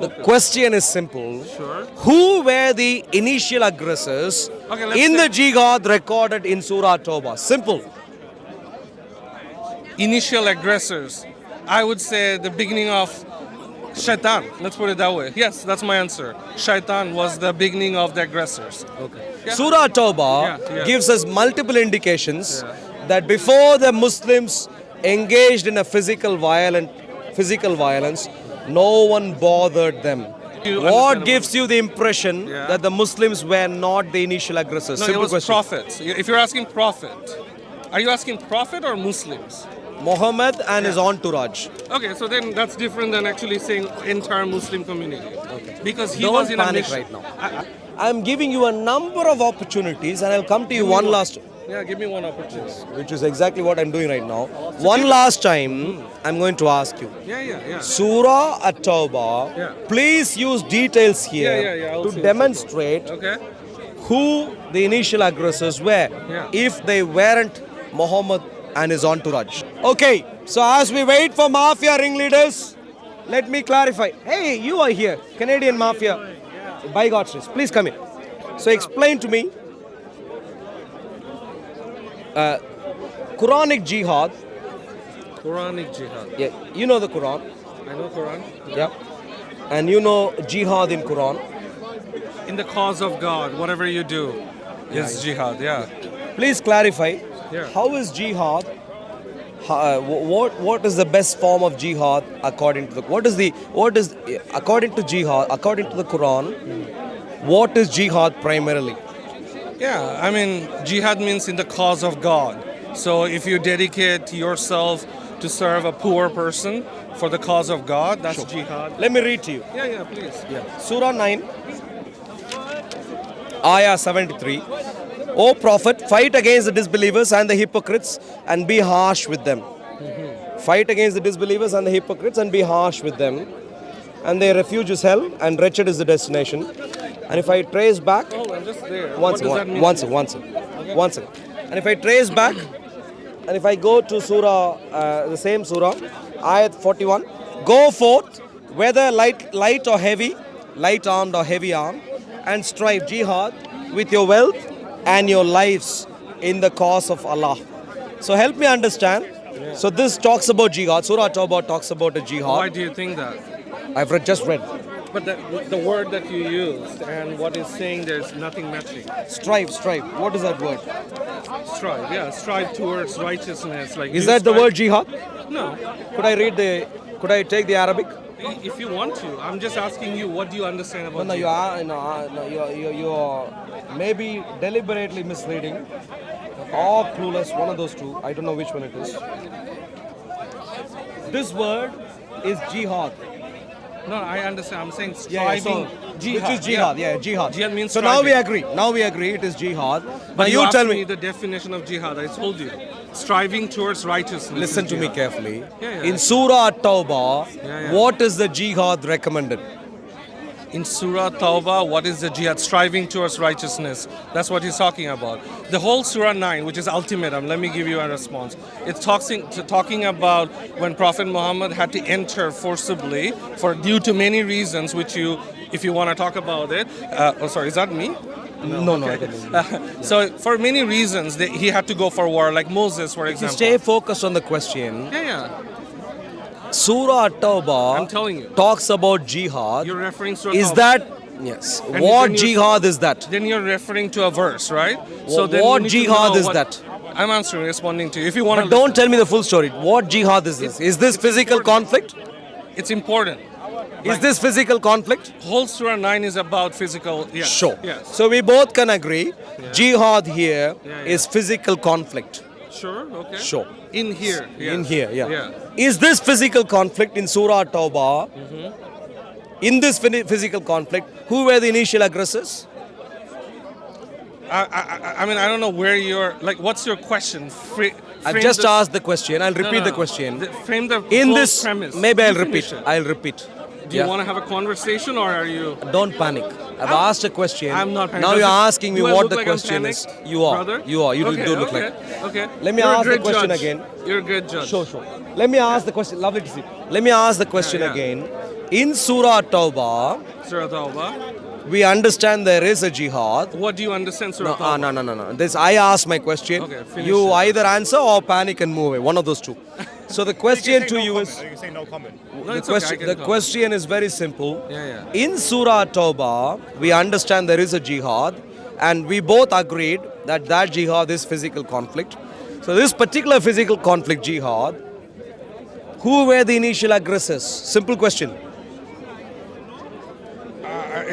The focus? question is simple. Sure. Who were the initial aggressors Okay, let's in say- the jihad recorded in Surah Tawbah? Simple. Initial aggressors. I would say the beginning of Shaitan. Let's put it that way. Yes, that's my answer. Shaitan was the beginning of the aggressors. Yeah. Surah Tawbah Yeah. gives us multiple indications Yeah. that before the Muslims engaged in a physical violence, no one bothered them. You What understand gives you the impression Yeah. that the Muslims were not the initial aggressors? No, it Simple was question. prophets. If you're asking prophet, are you asking prophet or Muslims? Muhammad and his entourage. Okay, so then that's different than actually saying entire Muslim community. Okay. Because he Don't was in a panic mission. right now. I'm giving you a number of opportunities and I'll come to you Give me one one. last, Yeah, give me one opportunity. which is exactly what I'm doing right now. One last time, I'm going to ask you. Yeah. Surah At-Tawbah, Yeah. please use details here Yeah, I'll to see. demonstrate Okay. who the initial aggressors were Yeah. if they weren't Muhammad and his entourage. Okay, so as we wait for Mafia ringleaders, let me clarify. Hey, you are here, Canadian Mafia. By God's grace, please come in. So explain to me Quranic jihad. Quranic jihad. Yeah, you know the Quran. I know Quran. Yeah. And you know jihad in Quran. In the cause of God, whatever you do is jihad. Yeah. Please clarify. Yeah. How is jihad? What is the best form of jihad according to according to jihad according to the Quran? What is jihad primarily? Yeah, I mean, jihad means in the cause of God. So if you dedicate yourself to serve a poor person for the cause of God, that's jihad. Let me read to you. Yeah, please. Surah 9, Ayah 73. O Prophet, fight against the disbelievers and the hypocrites and be harsh with them. Fight against the disbelievers and the hypocrites and be harsh with them. And their refuge is hell and wretched is the destination. And if I trace back, Hold on, just there. one What does that mean? second. And if I trace back, and if I go to Surah, the same Surah, Ayat 41, go forth, whether light or heavy, light armed or heavy armed, and strive jihad with your wealth and your lives in the cause of Allah. So help me understand. So this talks about jihad. Surah Tawbah talks about a Why jihad. do you think that? I've just read. But the word that you used and what is saying, there's nothing matching. Strive. What is that word? Strive, yeah, strive towards righteousness. Like, Is do you that the strive- word jihad? No. Could I take the Arabic? If you want to, I'm just asking you, what do you understand about No, jihad? you are maybe deliberately misleading or clueless, one of those two. I don't know which one it is. This word is jihad. No, I understand. I'm saying Yeah, striving. which is jihad. Yeah, jihad. Jihad means so now we striving. agree. Now we agree it is jihad. But Now you you tell asked me. the definition of jihad. I told you. Striving towards righteousness. Listen is to me jihad. carefully. Yeah. In Surah At-Tawbah, Yeah. what is the jihad recommended? In Surah Tawbah, what is the jihad? Striving towards righteousness. That's what he's talking about. The whole Surah 9, which is ultimatum, let me give you a response. It's talking about when Prophet Muhammad had to enter forcibly due to many reasons, which if you want to talk about it. Sorry, is that me? No, I didn't. So for many reasons, he had to go for war, like Moses, for If you example. stay focused on the question, Yeah. Surah At-Tawbah I'm telling you. talks about jihad. You're referring to Is that yes? And What then you- jihad is that? Then you're referring to a verse, right? What you need to jihad know is that? I'm responding to you. If you want But don't tell me the full story. What jihad is this? Is this physical conflict? it's important. Is this physical conflict? Whole Surah 9 is about physical. Yeah. Sure. Yes. So we both can agree. Jihad here Yeah. is physical conflict. Sure. Okay. Sure. In here. Yes. In here, yeah. Yeah. Is this physical conflict in Surah Tawbah? In this physical conflict, who were the initial aggressors? I mean, I don't know where you're. Like, what's your question? I've just asked the question. I'll repeat the question. Frame the In whole this, premise. maybe I'll Finish repeat. it. I'll repeat. Do you want to have a conversation, or are you? Don't panic. I've asked a question. I'm not panicking. Now Does you're it- asking me do I what look the like I'm question is. panicked, You are. brother? You are. You okay, do look okay, like. Okay. Let me You're a ask the good question judge. again. You're a good judge. Sure. Let me ask the question. Lovely to see. Let me ask the question Yeah. again. In Surah Tawbah, Surah Tawbah. we understand there is a jihad. What do you understand Surah No, Tawbah? no. This I asked my question. Okay, finish You it. either answer or panic and move away. One of those two. So the question to you is. You can say no comment. No, The it's okay, I question, can the comment. question is very simple. Yeah. In Surah Tawbah, we understand there is a jihad, and we both agreed that that jihad is physical conflict. So this particular physical conflict jihad, who were the initial aggressors? Simple question.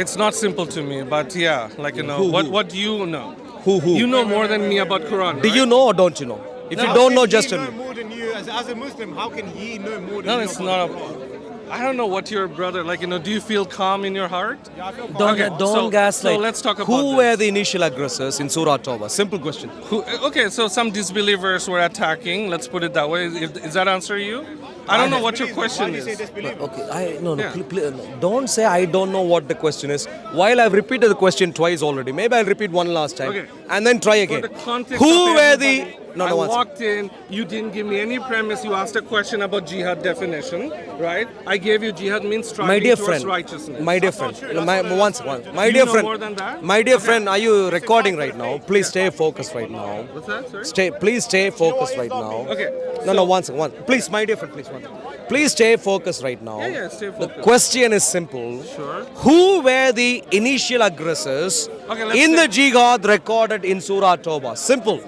It's not simple to me, but yeah, like you know, Who? what do you know? Who? You know more than me about Quran. Do right? you know or don't you know? If you How don't can know, he just know tell me. more than you as a Muslim. How can he know more than No, you? it's about not. the Quran? I don't know what your brother like. You know, do you feel calm in your heart? Yeah, I feel Don't, Okay, don't so- gaslight. so let's talk about who this. were the initial aggressors in Surah Tawbah? Simple question. Okay, so some disbelievers were attacking. Let's put it that way. Is that answer you? I don't know what your Disbelievers. Why question do you say is. disbelievers? Okay, no, Yeah. don't say I don't know what the question is. While I've repeated the question twice already, maybe I'll repeat one last time Okay. and then try For again. the context Who of were everybody, the? No, I one second. walked in. You didn't give me any premise. You asked a question about jihad definition, right? I gave you jihad means striving My dear towards friend, righteousness. my dear friend, once, my You dear know friend, more than that? my dear Okay. friend, are you recording right now? Please stay focused right now. What's that? Sorry. Please stay focused right now. Okay. No, one second. Please, my dear friend, please, one second. Please stay focused right now. Yeah, stay The focused. question is simple. Sure. Who were the initial aggressors Okay, let's in say- the jihad recorded in Surah Tawbah? Simple.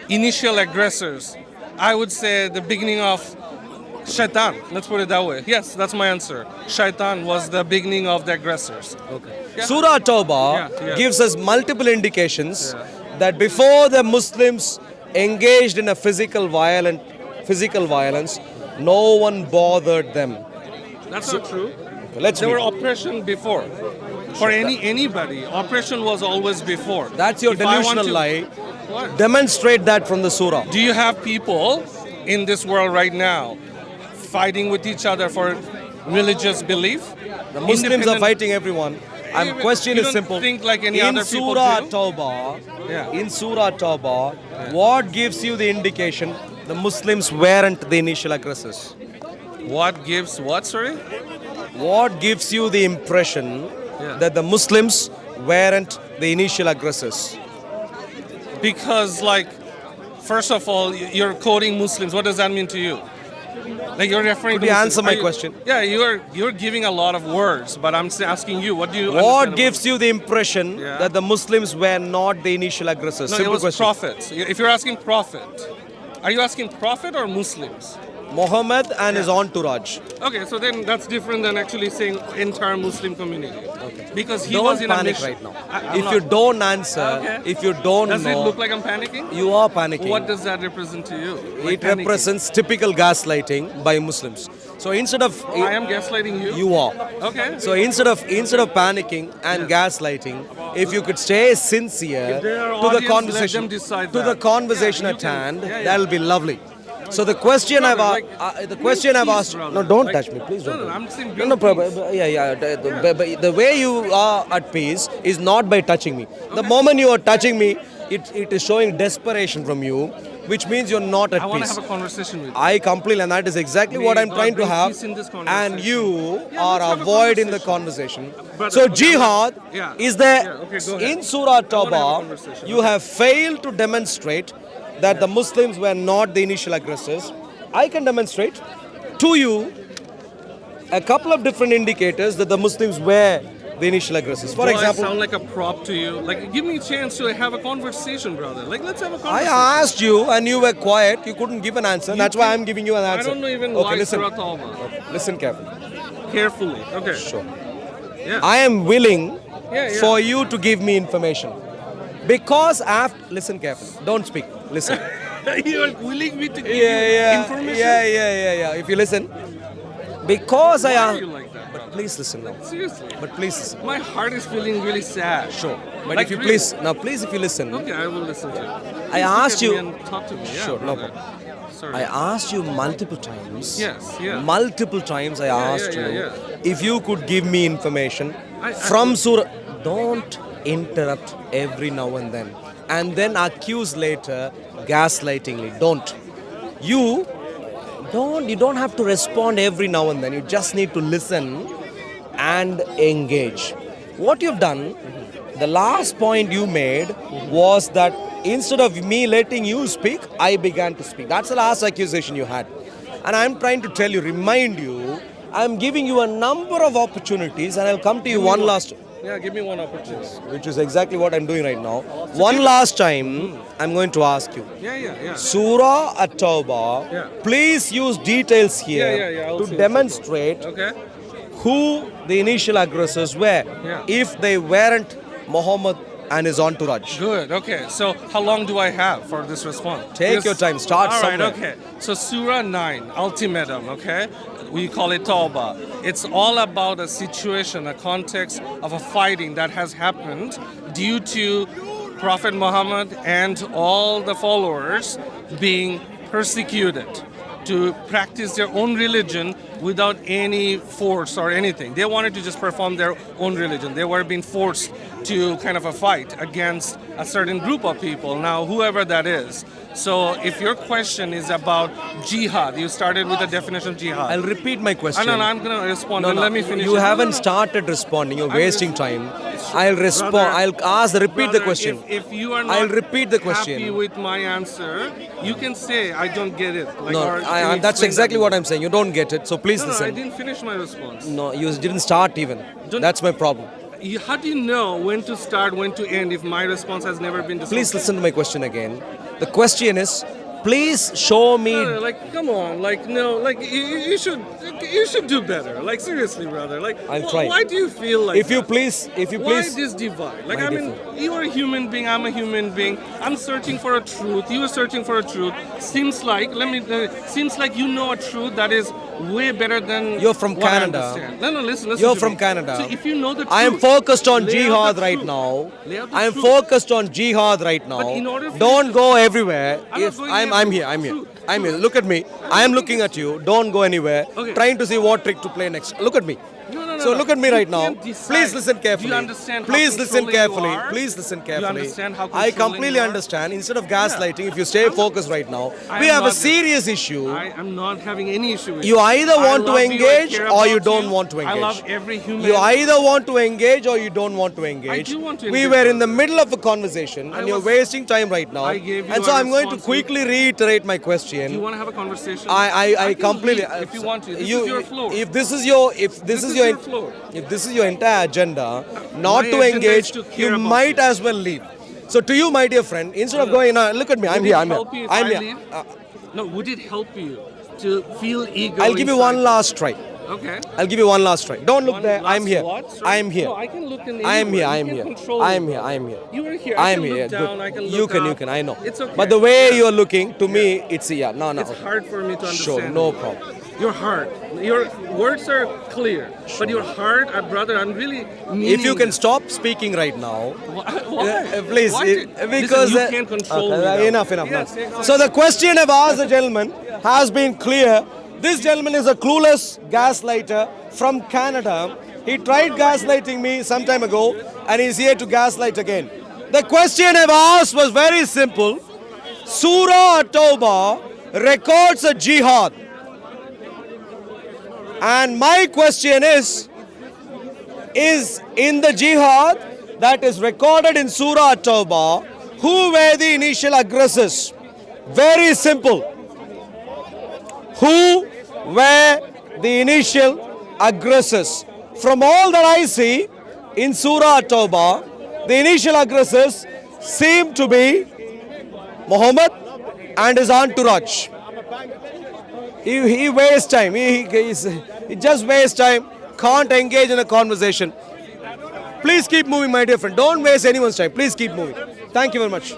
Initial aggressors. I would say the beginning of Shaitan. Let's put it that way. Yes, that's my answer. Shaitan was the beginning of the aggressors. Yeah. Surah Tawbah Yeah. gives us multiple indications that before the Muslims engaged in a physical violence, no one bothered them. That's not true. Let's There were read. oppression before. For anybody, oppression was always before. That's your If I want delusional to- lie. What? Demonstrate that from the surah. Do you have people in this world right now fighting with each other for religious belief? The Muslims are Independent- fighting everyone. And Yeah, question you is don't simple. think like any in other people Surah do? Tawbah, Yeah. in Surah Tawbah, what gives you the indication the Muslims weren't the initial aggressors? What gives what, sorry? What gives you the impression Yeah. that the Muslims weren't the initial aggressors? Because, like, first of all, you're quoting Muslims. What does that mean to you? Like, you're referring Could to you Muslims. answer my Are you- question? Yeah, you're giving a lot of words, but I'm asking you, what do you What understand gives you the impression Yeah. that the Muslims were not the initial aggressors? about- No, it Simple was question. prophets. If you're asking prophet, are you asking prophet or Muslims? Muhammad and his entourage. Okay, so then that's different than actually saying entire Muslim community. Okay. Because he Don't was in a panic mission. right now. I'm If not. you don't answer, Okay. if you don't Does it know, look like I'm panicking? you are panicking. What does that represent to you? Like It panicking? represents typical gaslighting by Muslims. So instead of I am gaslighting you? you are. Okay. So instead of panicking and gaslighting, if you could stay sincere If there are to the audience, let conversation, them decide to the that. conversation Yeah, you at can- hand, yeah. that'll be lovely. So the question I've Like, the question I've please, asked. brother. No, don't Like- touch me, please don't. No, touch I'm me. saying No, bring but- peace. but- yeah. The way you are at peace is not by touching me. The moment you are touching me, it is showing desperation from you, which means you're not at I want to peace. have a conversation with you. I completely, and that is exactly May what I'm God trying to bring have, peace in this and conversation. you Yeah, are let's have a avoiding the conversation. conversation. Brother, So okay, jihad yeah. is there Yeah, okay, go ahead. in Surah I wanna have a Tawbah. conversation, You okay. have failed to demonstrate that the Muslims were not the initial aggressors. I can demonstrate to you a couple of different indicators that the Muslims were the initial aggressors. For Do example, I sound like a prop to you? Like, give me a chance to have a conversation, brother. Like, let's have a I conversation. asked you and you were quiet. You couldn't give an answer. That's why I'm giving you an I answer. don't know even Okay, why listen. Surah Tawbah. Listen carefully. Carefully. Okay. Sure. Yeah. I am willing Yeah. for you to give me information. Because after, listen carefully. Don't speak. Listen. You're willing me to give yeah. you information? Yeah. If you listen, because I Why are am. you like that, brother? Please listen now. Seriously. But please listen. My heart is feeling really sad. Sure. But Like, if you really. please, if you listen, Okay, I will listen to you. I Please asked look at you- me and talk to me. Yeah, Sure, no brother. Sorry. I asked you multiple times. Yes, yeah. Multiple times I asked yeah, you yeah. if you could give me information I- from Surah. Don't interrupt every now and then accuse later gaslightingly. Don't. You You don't have to respond every now and then. You just need to listen and engage. What you've done, the last point you made was that instead of me letting you speak, I began to speak. That's the last accusation you had. And I'm trying to tell you, remind you, I'm giving you a number of opportunities, and I'll come to you one last, Yeah, give me one opportunity. which is exactly what I'm doing right now. One last time, I'm going to ask you. Yeah. Surah At-Tawbah, Yeah. please use details here Yeah, I'll to see. demonstrate Okay. who the initial aggressors were, Yeah. if they weren't Muhammad and his entourage. Good. Okay. So how long do I have for this response? Take your time. Start All right. somewhere. Okay. So Surah 9, ultimatum. Okay. We call it Tawbah. It's all about a situation, a context of a fighting that has happened due to Prophet Muhammad and all the followers being persecuted to practice their own religion without any force or anything. They wanted to just perform their own religion. They were being forced to kind of a fight against a certain group of people. Now, whoever that is. So, if your question is about jihad, you started with the definition of jihad. I'll repeat my question. No, I'm going to respond. No, Then no, let me finish. you it. haven't No. started responding. You're I'm wasting time. I'll respond. Brother, I'll ask. Repeat the Brother, question. If you are not I'll repeat the happy question. with my answer, you can say I don't get it. Like, No, or can you that's explain exactly that what more? I'm saying. You don't get it. So please No, I listen. didn't finish my response. No, you didn't start even. Don't- That's my problem. How do you know when to start, when to end if my response has never been discussed? Please listen to my question again. The question is, please show me. No, like, come on, like, no, like, you should do better. Like, seriously, brother. Like, I'll try. Why do you feel like If you that? please, Why this divide? Like, Why I mean, you are a human being, I'm a human being. I'm searching for a truth, you are searching for a truth. Seems like you know a truth that is way better than You're from what I Canada. understand. No, listen You're to from me. Canada. So if you know the truth, I am focused on lay out jihad the right truth. now. Lay out the I am truth. focused on jihad right now. But in order for Don't you go everywhere. I'm not If going I'm here. everywhere. I'm here. Look at me. I am looking at you. Don't go anywhere. Okay. Trying to see what trick to play next. Look at me. No, So look at me You right now. can't decide. Please listen carefully. Do you understand how Please listen controlling you carefully. are? Please listen Do you carefully. understand how I controlling completely you are? understand. Instead of gaslighting, if you stay focused right now, I we am have a not- serious issue. I am not having any issue with You either I want to love you, I engage care or you about don't want to I engage. love every human. You either want to engage or you don't want to engage. do want to We engage, were in the brother. middle of a conversation I and you're was- wasting time right now. I gave you And so a I'm going to response. quickly reiterate my Do you question. want to have a conversation? I can completely. leave if you want to. This you- is your floor. If this is your floor. if this is your entire agenda, not My to agenda engage, is to care you about might you. as well leave. So to you, my dear friend, instead of going, look at me. I'm Would here. it I'm here. help you if I'm I here. leave? No, would it help you to feel ego? I'll give you inside one last try. Okay. I'll give you one last try. Don't look One there. I'm last here. what? Sorry? I'm here. No, I can look in I am anywhere. here. I You am can here. control I me, am here. brother. I am here. You are here. I I am can here. look down. Good. I can look You can. up. You can. I know. It's okay. But the way Yeah. you're looking, to me, it's no. It's hard for me to understand. Sure. No problem. Your heart. Your words are clear, but your heart, brother, I'm really. If you can stop speaking right now, Why? please, Why? because Listen, you can't control me. now. enough. Yes, yes. So the question I've asked the gentleman has been clear. This gentleman is a clueless gaslighter from Canada. He tried gaslighting me some time ago, and he's here to gaslight again. The question I've asked was very simple. Surah At-Tawbah records a jihad. And my question is in the jihad that is recorded in Surah At-Tawbah, who were the initial aggressors? Very simple. Who were the initial aggressors? From all that I see in Surah At-Tawbah, the initial aggressors seem to be Muhammad and his entourage. He wastes time. He just wastes time. Can't engage in a conversation. Please keep moving, my dear friend. Don't waste anyone's time. Please keep moving. Thank you very much.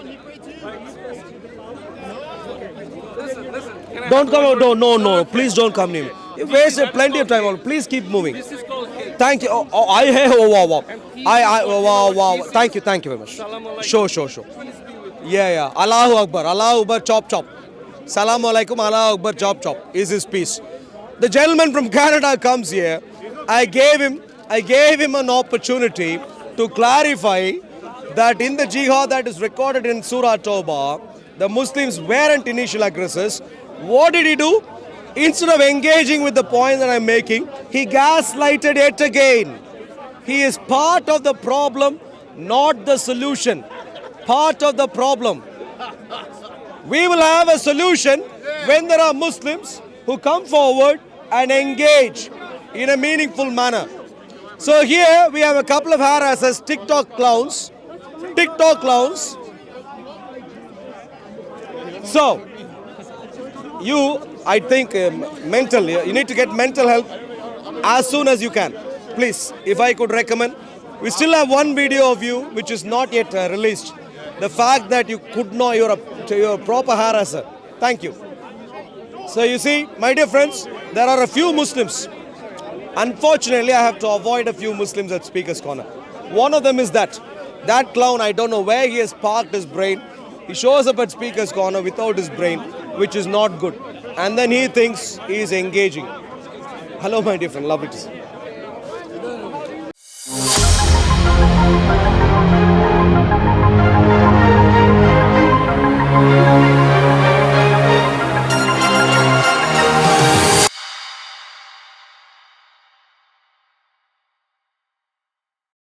Don't come out. No. Please don't come near me. You wasted plenty of time. Please keep moving. This is called hate. Thank you. Wow. Wow. Thank you very much. Sure. Yeah. Allahu Akbar, chop. Salamu alaikum, Allahu Akbar, chop. Is his peace. The gentleman from Canada comes here. I gave him an opportunity to clarify that in the jihad that is recorded in Surah Tawbah, the Muslims weren't initial aggressors. What did he do? Instead of engaging with the point that I'm making, he gaslighted yet again. He is part of the problem, not the solution. Part of the problem. We will have a solution when there are Muslims who come forward and engage in a meaningful manner. So here we have a couple of harassers, TikTok clowns. TikTok clowns. So, I think you need to get mental help as soon as you can. Please, if I could recommend. We still have one video of you which is not yet released. The fact that you could not, you're a proper harasser. Thank you. So you see, my dear friends, there are a few Muslims. Unfortunately, I have to avoid a few Muslims at Speaker's Corner. One of them is that clown, I don't know where he has parked his brain. He shows up at Speaker's Corner without his brain, which is not good. And then he thinks he is engaging. Hello, my dear friend. Lovely to see you.